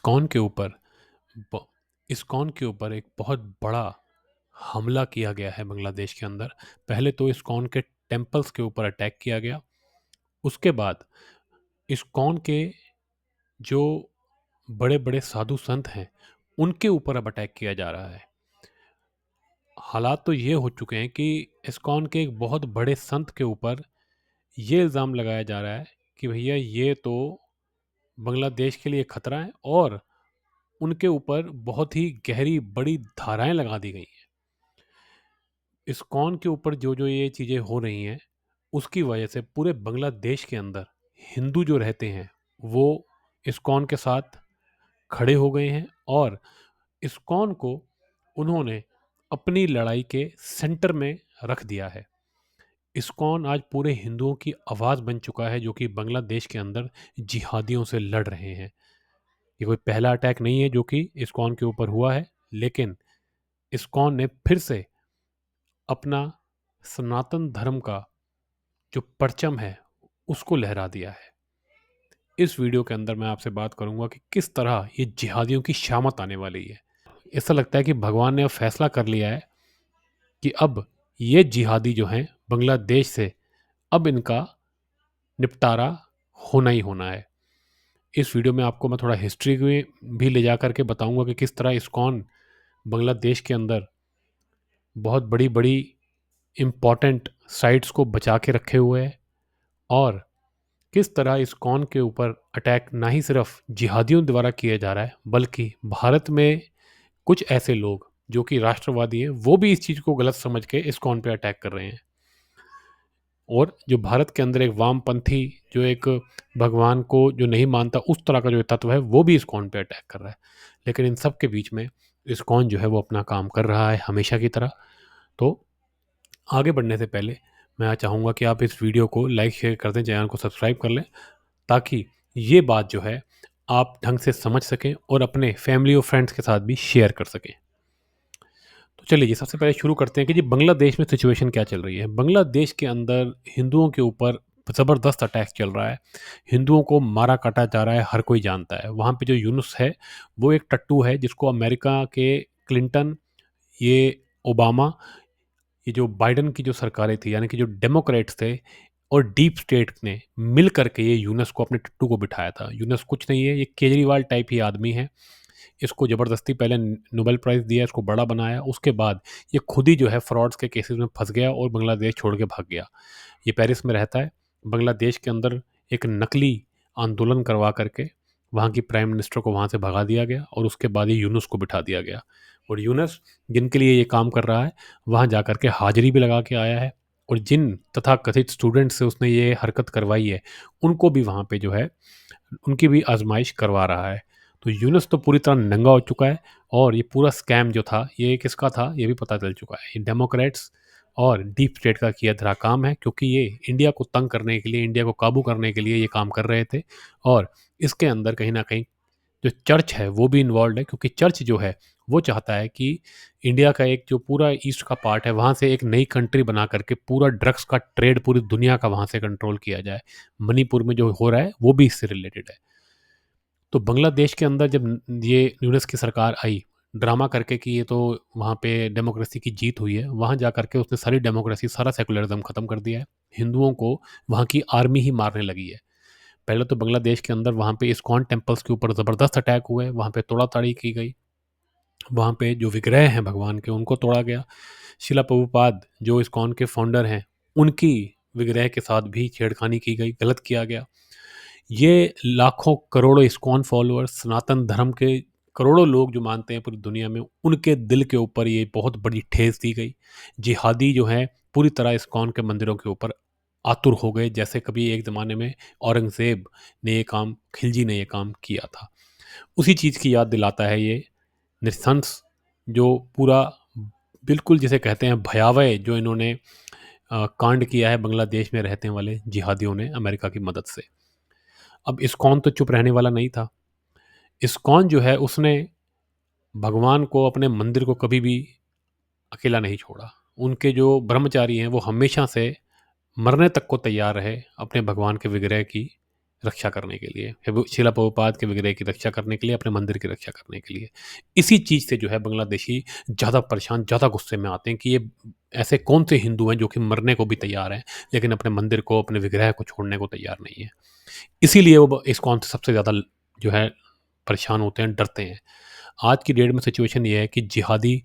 ISKCON के ऊपर ब इस्कॉन के ऊपर एक बहुत बड़ा हमला किया गया है बांग्लादेश के अंदर। पहले तो इस्कॉन के टेम्पल्स के ऊपर अटैक किया गया। उसके बाद इस्कॉन के जो बड़े-बड़े साधु संत हैं, उनके ऊपर अब अटैक किया जा रहा है। हालात तो ये हो चुके हैं कि इस्कॉन के एक बहुत बड़े संत के ऊपर ये इल्ज़ाम लगाया जा रहा है कि भैया ये तो बांग्लादेश के लिए खतरा है और उनके ऊपर बहुत ही गहरी बड़ी धाराएँ लगा दी गई हैं। इस्कॉन के ऊपर जो-जो ये चीज़ें हो रही हैं, उसकी वजह से पूरे बांग्लादेश के अंदर हिंदू जो रहते हैं, वो इस्कॉन के साथ खड़े हो गए हैं और इस्कॉन को उन्होंने अपनी लड़ाई के सेंटर में रख दिया है। इस्कॉन आज पूरे हिंदुओं की आवाज़ बन चुका है, जो कि बांग्लादेश के अंदर जिहादियों से लड़ रहे हैं। ये कोई पहला अटैक नहीं है जो कि इस्कॉन के ऊपर हुआ है, लेकिन इस्कॉन ने फिर से अपना सनातन धर्म का जो परचम है, उसको लहरा दिया है। इस वीडियो के अंदर मैं आपसे बात करूँगा कि किस तरह ये जिहादियों की शामत आने वाली है। ऐसा लगता है कि भगवान ने अब फैसला कर लिया है कि अब ये जिहादी जो हैं बांग्लादेश से अब इनका निपटारा होना ही होना है। इस वीडियो में आपको मैं थोड़ा हिस्ट्री में भी ले जा करके बताऊँगा कि किस तरह इस्कॉन बांग्लादेश के अंदर बहुत बड़ी-बड़ी इम्पोर्टेंट साइट्स को बचा के रखे हुए है और किस तरह इस्कॉन के ऊपर अटैक ना ही सिर्फ जिहादियों द्वारा किया जा रहा है, बल्कि भारत में कुछ ऐसे लोग जो कि राष्ट्रवादी हैं, वो भी इस चीज़ को गलत समझ के इस्कॉन पे अटैक कर रहे हैं। और जो भारत के अंदर एक वामपंथी जो एक भगवान को जो नहीं मानता, उस तरह का जो तत्व है, वो भी इस्कॉन पे अटैक कर रहा है। लेकिन इन सब के बीच में इस्कॉन जो है वो अपना काम कर रहा है हमेशा की तरह। तो आगे बढ़ने से पहले मैं चाहूँगा कि आप इस वीडियो को लाइक शेयर कर दें, चैनल को सब्सक्राइब कर लें, ताकि ये बात जो है आप ढंग से समझ सकें और अपने फैमिली और फ्रेंड्स के साथ भी शेयर कर सकें। तो चलिए जी, सबसे पहले शुरू करते हैं कि जी बांग्लादेश में सिचुएशन क्या चल रही है। बांग्लादेश के अंदर हिंदुओं के ऊपर ज़बरदस्त अटैक चल रहा है। हिंदुओं को मारा काटा जा रहा है, हर कोई जानता है। वहाँ पे जो यूनुस है, वो एक टट्टू है जिसको अमेरिका के क्लिंटन, ये ओबामा, ये जो बाइडेन की जो सरकारें थी, यानी कि जो डेमोक्रेट्स थे और डीप स्टेट ने मिल करके ये यूनुस को, अपने टट्टू को बिठाया था। यूनुस कुछ नहीं है, ये केजरीवाल टाइप ही आदमी है। इसको ज़बरदस्ती पहले नोबेल प्राइज़ दिया, इसको बड़ा बनाया, उसके बाद ये खुद ही जो है फ्रॉड्स के केसेस में फँस गया और बांग्लादेश छोड़ के भाग गया। ये पेरिस में रहता है, बांग्लादेश के अंदर एक नकली आंदोलन करवा करके वहाँ की प्राइम मिनिस्टर को वहाँ से भगा दिया गया और उसके बाद ये यूनुस को बिठा दिया गया। और यूनुस जिनके लिए ये काम कर रहा है, वहाँ जा कर के हाज़िरी भी लगा के आया है और जिन तथाकथित स्टूडेंट्स से उसने ये हरकत करवाई है, उनको भी वहाँ पे जो है, उनकी भी आज़माइश करवा रहा है। तो यूनुस तो पूरी तरह नंगा हो चुका है और ये पूरा स्कैम जो था, ये किसका था, ये भी पता चल चुका है। ये डेमोक्रेट्स और डीप स्टेट का किया धरा काम है, क्योंकि ये इंडिया को तंग करने के लिए, इंडिया को काबू करने के लिए ये काम कर रहे थे। और इसके अंदर कहीं न कहीं जो चर्च है, वो भी इन्वॉल्व्ड है, क्योंकि चर्च जो है, वो चाहता है कि इंडिया का एक जो पूरा ईस्ट का पार्ट है, वहाँ से एक नई कंट्री बना करके पूरा ड्रग्स का ट्रेड पूरी दुनिया का वहाँ से कंट्रोल किया जाए। मणिपुर में जो हो रहा है, वो भी इससे रिलेटेड है। तो बांग्लादेश के अंदर जब ये यूनुस की सरकार आई, ड्रामा करके कि ये तो वहाँ पे डेमोक्रेसी की जीत हुई है, वहाँ जा कर के उसने सारी डेमोक्रेसी, सारा सेकुलरिज़्म ख़त्म कर दिया है। हिंदुओं को वहाँ की आर्मी ही मारने लगी है। पहले तो बांग्लादेश के अंदर वहाँ पे इस्कॉन टेम्पल्स के ऊपर ज़बरदस्त अटैक हुए, वहाँ पे तोड़ा-ताड़ी की गई। वहाँ पे जो विग्रह हैं भगवान के, उनको तोड़ा गया। शिला प्रभुपाद जो इस्कॉन के फाउंडर हैं, उनकी विग्रह के साथ भी छेड़खानी की गई, गलत किया गया। ये लाखों करोड़ों इस्कॉन फॉलोअर्स, सनातन धर्म के करोड़ों लोग जो मानते हैं पूरी दुनिया में, उनके दिल के ऊपर ये बहुत बड़ी ठेस दी गई। जिहादी जो हैं पूरी तरह इस्कॉन के मंदिरों के ऊपर आतुर हो गए, जैसे कभी एक ज़माने में औरंगज़ेब ने ये काम, खिलजी ने ये काम किया था। उसी चीज़ की याद दिलाता है ये नृशंस, जो पूरा बिल्कुल जिसे कहते हैं भयावह, जो इन्होंने कांड किया है बांग्लादेश में रहने वाले जिहादियों ने अमेरिका की मदद से। अब इस्कॉन तो चुप रहने वाला नहीं था। इस्कॉन जो है, उसने भगवान को, अपने मंदिर को कभी भी अकेला नहीं छोड़ा। उनके जो ब्रह्मचारी हैं, वो हमेशा से मरने तक को तैयार रहे अपने भगवान के विग्रह की रक्षा करने के लिए, शिला प्रभुपाद के विग्रह की रक्षा करने के लिए, अपने मंदिर की रक्षा करने के लिए। इसी चीज़ से जो है बांग्लादेशी ज़्यादा परेशान, ज़्यादा गुस्से में आते हैं कि ये ऐसे कौन से हिंदू हैं जो कि मरने को भी तैयार हैं, लेकिन अपने मंदिर को, अपने विग्रह को छोड़ने को तैयार नहीं है। इसीलिए वो इस्कॉन से सबसे ज़्यादा जो है परेशान होते हैं, डरते हैं। आज की डेट में सिचुएशन ये है कि जिहादी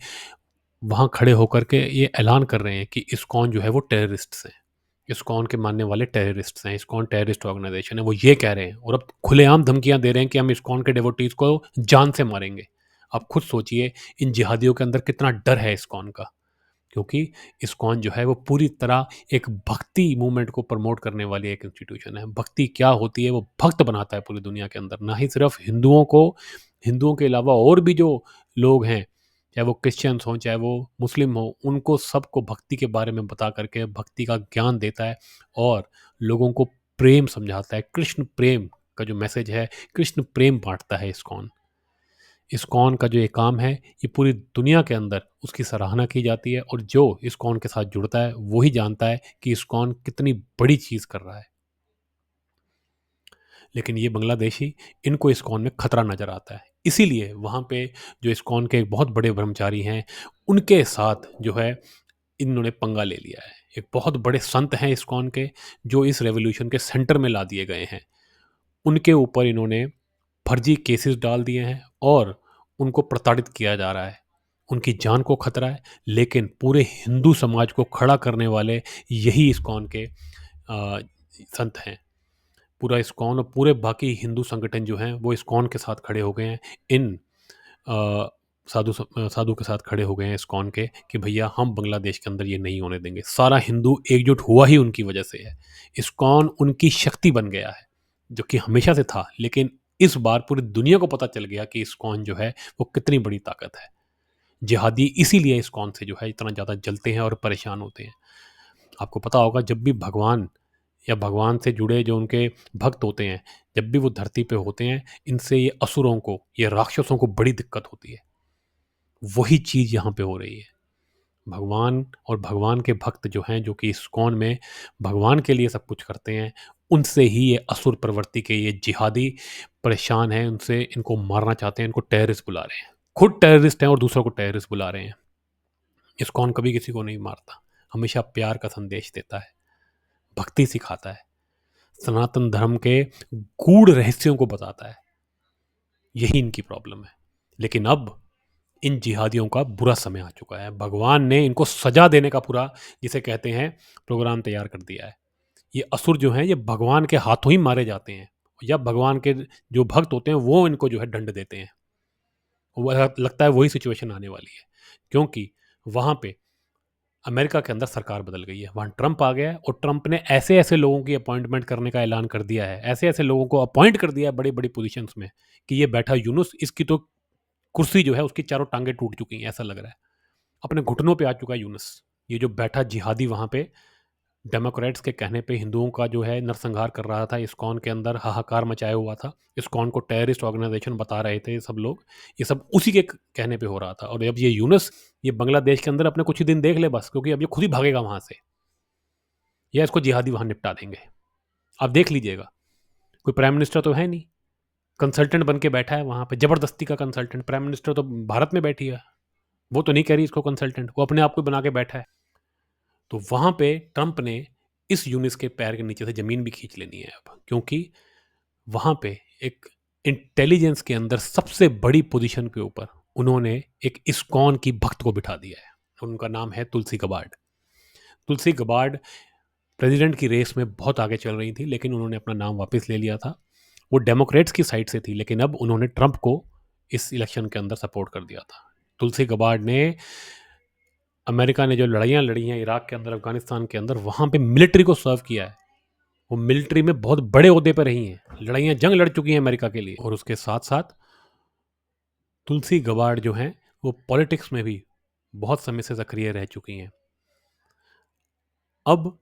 वहाँ खड़े होकर के ये ऐलान कर रहे हैं कि इस्कॉन जो है वो टेररिस्ट्स हैं। इस्कॉन के मानने वाले टेररिस्ट्स हैं, इस्कॉन टेररिस्ट ऑर्गेनाइजेशन है, वो ये कह रहे हैं और अब खुलेआम धमकियाँ दे रहे हैं कि हम इस्कॉन के डिवोटीज़ को जान से मारेंगे। आप खुद सोचिए इन जिहादियों के अंदर कितना डर है इस्कॉन का। क्योंकि इस्कॉन जो है वो पूरी तरह एक भक्ति मूवमेंट को प्रमोट करने वाली एक इंस्टीट्यूशन है। भक्ति क्या होती है, वो भक्त बनाता है पूरी दुनिया के अंदर, ना ही सिर्फ हिंदुओं को, हिंदुओं के अलावा और भी जो लोग हैं, चाहे वो क्रिश्चियंस हों, चाहे वो मुस्लिम हों, उनको सबको भक्ति के बारे में बता करके भक्ति का ज्ञान देता है और लोगों को प्रेम समझाता है। कृष्ण प्रेम का जो मैसेज है, कृष्ण प्रेम बाँटता है इस्कॉन। इस्कॉन का जो ये काम है, ये पूरी दुनिया के अंदर उसकी सराहना की जाती है और जो इस्कॉन के साथ जुड़ता है, वो ही जानता है कि इस्कॉन कितनी बड़ी चीज़ कर रहा है। लेकिन ये बांग्लादेशी, इनको इस्कॉन में खतरा नज़र आता है। इसीलिए वहाँ पे जो इस्कॉन के एक बहुत बड़े ब्रह्मचारी हैं, उनके साथ जो है इन्होंने पंगा ले लिया है। एक बहुत बड़े संत हैं इस्कॉन के, जो इस रेवोल्यूशन के सेंटर में ला दिए गए हैं। उनके ऊपर इन्होंने फर्जी केसेस डाल दिए हैं और उनको प्रताड़ित किया जा रहा है। उनकी जान को खतरा है, लेकिन पूरे हिंदू समाज को खड़ा करने वाले यही इस्कॉन के संत हैं। पूरा इस्कॉन और पूरे बाकी हिंदू संगठन जो हैं वो इस्कॉन के साथ खड़े हो गए हैं। इन अ, साधु के साथ खड़े हो गए हैं इस्कॉन के कि भैया हम बांग्लादेश के अंदर ये नहीं होने देंगे। सारा हिंदू एकजुट हुआ ही उनकी वजह से है। इस्कॉन उनकी शक्ति बन गया है, जो कि हमेशा से था, लेकिन इस बार पूरी दुनिया को पता चल गया कि इस्कॉन जो है वो कितनी बड़ी ताकत है। जिहादी इसीलिए इस्कॉन से जो है इतना ज़्यादा जलते हैं और परेशान होते हैं। आपको पता होगा जब भी भगवान या भगवान से जुड़े जो उनके भक्त होते हैं, जब भी वो धरती पे होते हैं, इनसे ये असुरों को, ये राक्षसों को बड़ी दिक्कत होती है। वही चीज़ यहाँ पे हो रही है। भगवान और भगवान के भक्त जो हैं, जो कि इस्कॉन में भगवान के लिए सब कुछ करते हैं, उनसे ही ये असुर प्रवृत्ति के ये जिहादी परेशान हैं, उनसे इनको मारना चाहते हैं, इनको टेररिस्ट बुला रहे हैं। खुद टेररिस्ट हैं और दूसरों को टेररिस्ट बुला रहे हैं। इस्कॉन कभी किसी को नहीं मारता, हमेशा प्यार का संदेश देता है, भक्ति सिखाता है, सनातन धर्म के गूढ़ रहस्यों को बताता है। यही इनकी प्रॉब्लम है। लेकिन अब इन जिहादियों का बुरा समय आ चुका है। भगवान ने इनको सजा देने का पूरा, जिसे कहते हैं, प्रोग्राम तैयार कर दिया है। ये असुर जो हैं, ये भगवान के हाथों ही मारे जाते हैं या भगवान के जो भक्त होते हैं वो इनको जो है दंड देते हैं। वो लगता है वही सिचुएशन आने वाली है, क्योंकि वहाँ पे अमेरिका के अंदर सरकार बदल गई है। वहाँ ट्रंप आ गया है और ट्रंप ने ऐसे-ऐसे लोगों की अपॉइंटमेंट करने का ऐलान कर दिया है, ऐसे-ऐसे लोगों को अपॉइंट कर दिया है बड़ी-बड़ी पोज़ीशंस में कि ये बैठा यूनुस, इसकी तो कुर्सी जो है उसकी चारों टाँगें टूट चुकी हैं, ऐसा लग रहा है। अपने घुटनों पे आ चुका है यूनुस। ये जो बैठा जिहादी वहाँ पे डेमोक्रेट्स के कहने पे हिंदुओं का जो है नरसंहार कर रहा था, इस्कॉन के अंदर हाहाकार मचाया हुआ था। इस्कॉन को टेररिस्ट ऑर्गेनाइज़ेशन बता रहे थे सब लोग। ये सब उसी के कहने पे हो रहा था और अब ये यूनुस, ये बांग्लादेश के अंदर अपने कुछ ही दिन देख ले बस, क्योंकि अब ये खुद ही भागेगा वहाँ से या इसको जिहादी वहाँ निपटा देंगे। आप देख लीजिएगा, कोई प्राइम मिनिस्टर तो है नहीं, कंसल्टेंट बन के बैठा है वहाँ पे, ज़बरदस्ती का कंसल्टेंट। प्राइम मिनिस्टर तो भारत में बैठी है, वो तो नहीं कह रही इसको कंसल्टेंट, वो अपने आप को बना के बैठा है। तो वहाँ पे ट्रंप ने इस यूनिस के पैर के नीचे से ज़मीन भी खींच लेनी है अब, क्योंकि वहाँ पे एक इंटेलिजेंस के अंदर सबसे बड़ी पोजीशन के ऊपर उन्होंने एक इस्कॉन की भक्त को बिठा दिया है। उनका नाम है तुलसी गबार्ड। तुलसी गबार्ड प्रेसिडेंट की रेस में बहुत आगे चल रही थी, लेकिन उन्होंने अपना नाम वापस ले लिया था। वो डेमोक्रेट्स की साइड से थी, लेकिन अब उन्होंने ट्रंप को इस इलेक्शन के अंदर सपोर्ट कर दिया था। तुलसी गबार्ड ने, अमेरिका ने जो लड़ाइयाँ लड़ी हैं इराक के अंदर, अफगानिस्तान के अंदर, वहाँ पे मिलिट्री को सर्व किया है। वो मिलिट्री में बहुत बड़े ओहदे पर रही हैं, लड़ाइयाँ, जंग लड़ चुकी हैं अमेरिका के लिए। और उसके साथ साथ तुलसी गबार्ड जो हैं वो पॉलिटिक्स में भी बहुत समय से सक्रिय रह चुकी हैं। अब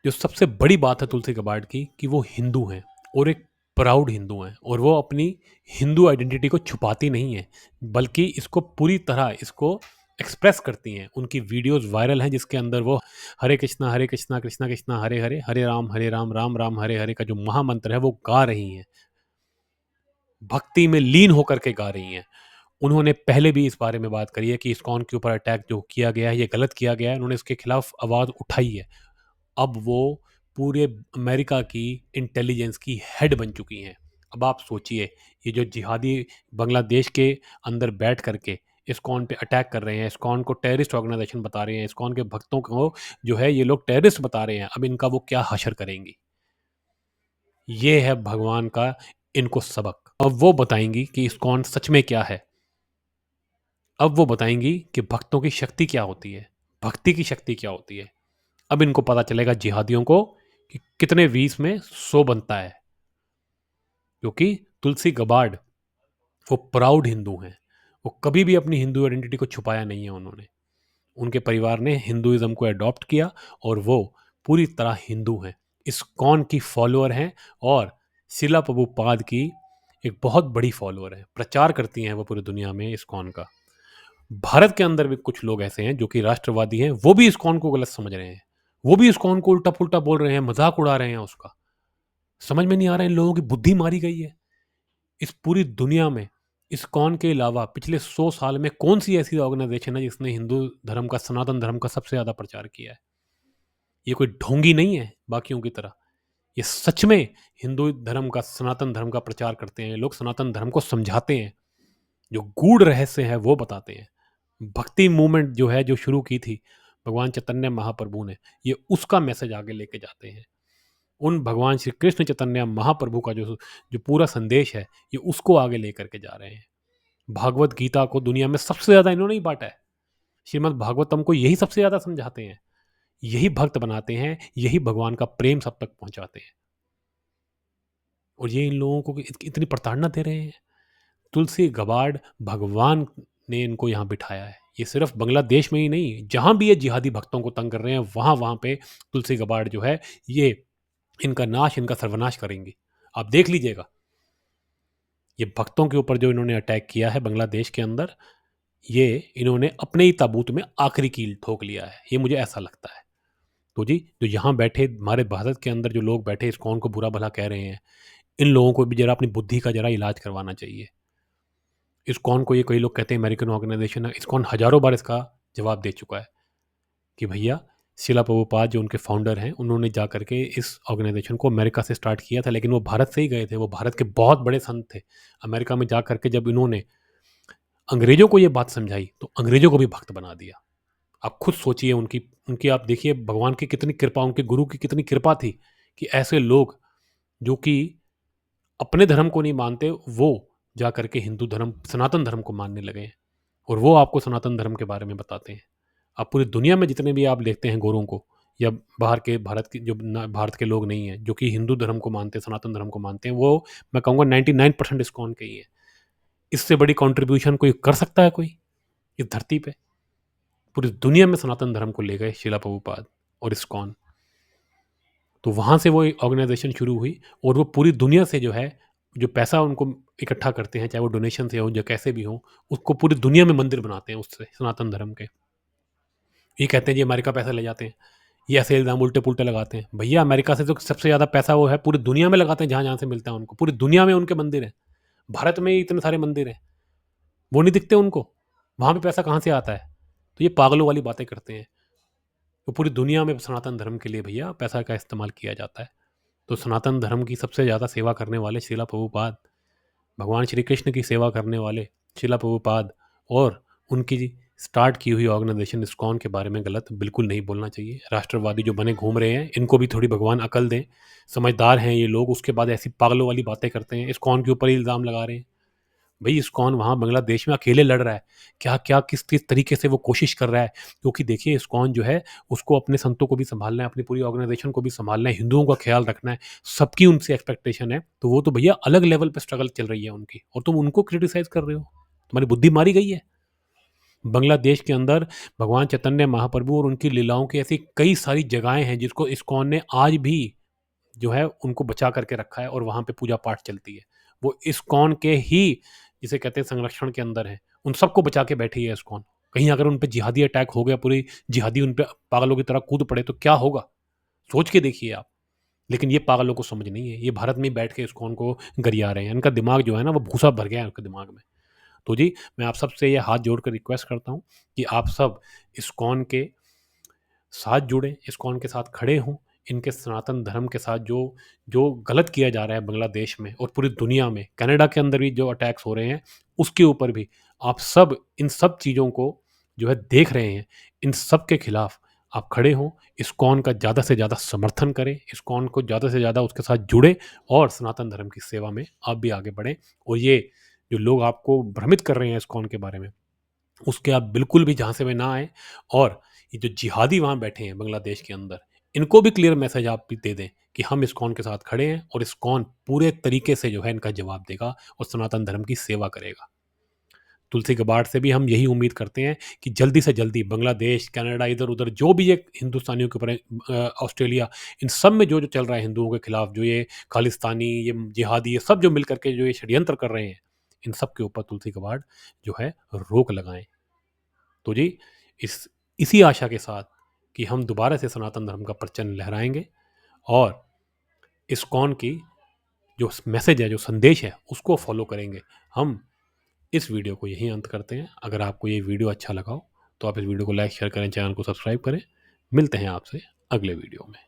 जो सबसे बड़ी बात है तुलसी गबार्ड की, कि वो हिंदू हैं और एक प्राउड हिंदू हैं, और वो अपनी हिंदू आइडेंटिटी को छुपाती नहीं है, बल्कि इसको पूरी तरह इसको एक्सप्रेस करती हैं। उनकी वीडियोस वायरल हैं जिसके अंदर वो हरे कृष्णा कृष्णा कृष्णा हरे हरे, हरे राम राम राम हरे हरे का जो महामंत्र है वो गा रही हैं, भक्ति में लीन होकर के गा रही हैं। उन्होंने पहले भी इस बारे में बात करी है कि इस्कॉन के ऊपर अटैक जो किया गया है ये गलत किया गया है, उन्होंने इसके खिलाफ आवाज़ उठाई है। अब वो पूरे अमेरिका की इंटेलिजेंस की हेड बन चुकी हैं। अब आप सोचिए, ये जो जिहादी बांग्लादेश के अंदर बैठ करके इस्कॉन पे अटैक कर रहे हैं, इस्कॉन को टेररिस्ट ऑर्गेनाइजेशन बता रहे हैं, इस्कॉन के भक्तों को जो है ये लोग टेररिस्ट बता रहे हैं, अब इनका वो क्या हशर करेंगी। ये है भगवान का इनको सबक। अब वो बताएंगी कि इस्कॉन सच में क्या है। अब वो बताएंगी कि भक्तों की शक्ति क्या होती है, भक्ति की शक्ति क्या होती है। अब इनको पता चलेगा जिहादियों को कि कितने 20 में 100 बनता है, क्योंकि तुलसी गबार्ड वो प्राउड हिंदू हैं। वो कभी भी अपनी हिंदू आइडेंटिटी को छुपाया नहीं है उन्होंने। उनके परिवार ने हिंदुइज्म को अडॉप्ट किया और वो पूरी तरह हिंदू हैं, इस्कॉन की फॉलोअर हैं और शिला प्रभुपाद की एक बहुत बड़ी फॉलोअर है। प्रचार करती हैं वो पूरी दुनिया में इस्कॉन का। भारत के अंदर भी कुछ लोग ऐसे हैं जो कि राष्ट्रवादी हैं, वो भी इस्कॉन को गलत समझ रहे हैं, वो भी इस्कॉन को उल्टा पुल्टा बोल रहे हैं, मजाक उड़ा रहे हैं उसका। समझ में नहीं आ रहा है, इन लोगों की बुद्धि मारी गई है। इस पूरी दुनिया में इस्कॉन के अलावा पिछले 100 साल में कौन सी ऐसी ऑर्गेनाइजेशन है जिसने हिंदू धर्म का, सनातन धर्म का सबसे ज्यादा प्रचार किया है। ये कोई ढोंगी नहीं है बाकियों की तरह, ये सच में हिंदू धर्म का, सनातन धर्म का प्रचार करते हैं। लोग सनातन धर्म को समझाते हैं, जो गूढ़ रहस्य है वो बताते हैं। भक्ति मूवमेंट जो है, जो शुरू की थी भगवान चैतन्य महाप्रभु ने, ये उसका मैसेज आगे लेके जाते हैं। उन भगवान श्री कृष्ण चैतन्य महाप्रभु का जो जो पूरा संदेश है, ये उसको आगे लेकर के जा रहे हैं। भागवत गीता को दुनिया में सबसे ज्यादा इन्होंने ही बांटा है। श्रीमद् भागवतम को यही सबसे ज्यादा समझाते हैं, यही भक्त बनाते हैं, यही भगवान का प्रेम सब तक पहुंचाते हैं। और ये इन लोगों को इतनी प्रताड़ना दे रहे हैं। तुलसी गबार्ड भगवान ने इनको यहाँ बिठाया है। ये सिर्फ बांग्लादेश में ही नहीं, जहाँ भी ये जिहादी भक्तों को तंग कर रहे हैं वहाँ वहाँ पे तुलसी गबार्ड जो है ये इनका नाश, इनका सर्वनाश करेंगी। आप देख लीजिएगा, ये भक्तों के ऊपर जो इन्होंने अटैक किया है बांग्लादेश के अंदर, ये इन्होंने अपने ही ताबूत में आखिरी कील ठोक लिया है, ये मुझे ऐसा लगता है। तो जी, जो यहाँ बैठे हमारे भारत के अंदर जो लोग बैठे इस्कॉन को बुरा भला कह रहे हैं, इन लोगों को भी जरा अपनी बुद्धि का जरा इलाज करवाना चाहिए। इस्कॉन को ये कई लोग कहते हैं अमेरिकन ऑर्गेनाइजेशन है, इस्कॉन हजारों बार इसका जवाब दे चुका है कि भैया शिला प्रभुपाद जो उनके फाउंडर हैं, उन्होंने जा करके इस ऑर्गेनाइजेशन को अमेरिका से स्टार्ट किया था, लेकिन वो भारत से ही गए थे, वो भारत के बहुत बड़े संत थे। अमेरिका में जा करके जब इन्होंने अंग्रेजों को ये बात समझाई तो अंग्रेजों को भी भक्त बना दिया। आप खुद सोचिए, उनकी उनकी आप देखिए भगवान की कितनी कृपा, उनके गुरु की कितनी कृपा थी कि ऐसे लोग जो कि अपने धर्म को नहीं मानते, वो जा करके हिंदू धर्म, सनातन धर्म को मानने लगे हैं और वो आपको सनातन धर्म के बारे में बताते हैं। आप पूरी दुनिया में जितने भी आप देखते हैं गोरों को, या बाहर के भारत के जो भारत के लोग नहीं हैं जो कि हिंदू धर्म को मानते हैं, सनातन धर्म को मानते हैं, वो मैं कहूँगा 99% इस्कॉन के ही है। इससे बड़ी कंट्रीब्यूशन कोई कर सकता है कोई इस धरती पे? पूरी दुनिया में सनातन धर्म को ले गए शिला प्रभुपाद और इस्कॉन। तो वहाँ से वो ऑर्गेनाइजेशन शुरू हुई और वो पूरी दुनिया से जो है, जो पैसा उनको इकट्ठा करते हैं, चाहे वो डोनेशन से हो या कैसे भी हो, उसको पूरी दुनिया में मंदिर बनाते हैं उससे, सनातन धर्म के। ये कहते हैं जी अमेरिका पैसा ले जाते हैं, ये ऐसे इल्ज़ाम उल्टे पुल्टे लगाते हैं। भैया अमेरिका से तो सबसे ज़्यादा पैसा वो है पूरी दुनिया में लगाते हैं, जहाँ जहाँ से मिलता है उनको, पूरी दुनिया में उनके मंदिर हैं। भारत में ही इतने सारे मंदिर हैं, वो नहीं दिखते उनको? वहाँ पे पैसा कहाँ से आता है? तो ये पागलों वाली बातें करते हैं। तो पूरी दुनिया में सनातन धर्म के लिए भैया पैसा का इस्तेमाल किया जाता है। तो सनातन धर्म की सबसे ज़्यादा सेवा करने वाले श्रीला प्रभुपाद, भगवान श्री कृष्ण की सेवा करने वाले श्रीला प्रभुपाद और उनकी स्टार्ट की हुई ऑर्गेनाइजेशन इस्कॉन के बारे में गलत बिल्कुल नहीं बोलना चाहिए। राष्ट्रवादी जो बने घूम रहे हैं, इनको भी थोड़ी भगवान अकल दें। समझदार हैं ये लोग, उसके बाद ऐसी पागलों वाली बातें करते हैं, इस्कॉन के ऊपर ही इल्ज़ाम लगा रहे हैं। भाई इस्कॉन वहाँ बांग्लादेश में अकेले लड़ रहा है, क्या क्या किस किस तरीके से वो कोशिश कर रहा है। क्योंकि देखिए इस्कॉन जो है, उसको अपने संतों को भी संभालना है, अपनी पूरी ऑर्गेनाइजेशन को भी संभालना है, हिंदुओं का ख्याल रखना है, सबकी उनसे एक्सपेक्टेशन है। तो वो तो भैया अलग लेवल पे स्ट्रगल चल रही है उनकी, और तुम उनको क्रिटिसाइज कर रहे हो? तुम्हारी बुद्धि मारी गई है। बांग्लादेश के अंदर भगवान चैतन्य महाप्रभु और उनकी लीलाओं की ऐसी कई सारी जगहें हैं जिसको इस्कॉन ने आज भी जो है उनको बचा करके रखा है, और वहाँ पे पूजा पाठ चलती है। वो इस्कॉन के ही, जिसे कहते हैं, संरक्षण के अंदर है। उन सबको बचा के बैठी है इस्कॉन। कहीं अगर उन पे जिहादी अटैक हो गया, पूरी जिहादी उन पे पागलों की तरह कूद पड़े तो क्या होगा? सोच के देखिए आप। लेकिन ये पागलों को समझ नहीं है। ये भारत में ही बैठ के इस्कॉन को गरिया रहे हैं। इनका दिमाग जो है ना वो भूसा भर गया है उनके दिमाग में। तो जी, मैं आप सबसे ये हाथ जोड़कर रिक्वेस्ट करता हूँ कि आप सब इस्कॉन के साथ जुड़ें, इस्कॉन के साथ खड़े हों। इनके सनातन धर्म के साथ जो जो गलत किया जा रहा है बांग्लादेश में और पूरी दुनिया में, कनाडा के अंदर भी जो अटैक्स हो रहे हैं, उसके ऊपर भी आप सब इन सब चीज़ों को जो है देख रहे हैं। इन सब के खिलाफ आप खड़े हों, इस्कॉन का ज़्यादा से ज़्यादा समर्थन करें, इस्कॉन को ज़्यादा से ज़्यादा उसके साथ जुड़ें और सनातन धर्म की सेवा में आप भी आगे बढ़ें। और ये जो लोग आपको भ्रमित कर रहे हैं इस्कॉन के बारे में, उसके आप बिल्कुल भी झांसे में ना आएँ। और ये जो जिहादी वहाँ बैठे हैं बांग्लादेश के अंदर, इनको भी क्लियर मैसेज आप भी दे दें कि हम इस्कॉन के साथ खड़े हैं और इस्कॉन पूरे तरीके से जो है इनका जवाब देगा और सनातन धर्म की सेवा करेगा। तुलसी कबाड़ से भी हम यही उम्मीद करते हैं कि जल्दी से जल्दी बांग्लादेश, कनाडा, इधर-उधर जो भी ये हिंदुस्तानियों के ऊपर ऑस्ट्रेलिया, इन सब में जो-जो चल रहा है हिंदुओं के खिलाफ, जो ये खालिस्तानी, ये जिहादी, ये सब जो मिल कर के जो ये षड्यंत्र कर रहे हैं, इन सब के ऊपर तुलसी कबाड़ जो है रोक लगाएँ। तो जी, इस इसी आशा के साथ कि हम दोबारा से सनातन धर्म का परचम लहराएँगे और इस्कॉन की जो मैसेज है, जो संदेश है, उसको फॉलो करेंगे। हम इस वीडियो को यहीं अंत करते हैं। अगर आपको ये वीडियो अच्छा लगा हो, तो आप इस वीडियो को लाइक, शेयर करें, चैनल को सब्सक्राइब करें। मिलते हैं आपसे अगले वीडियो में।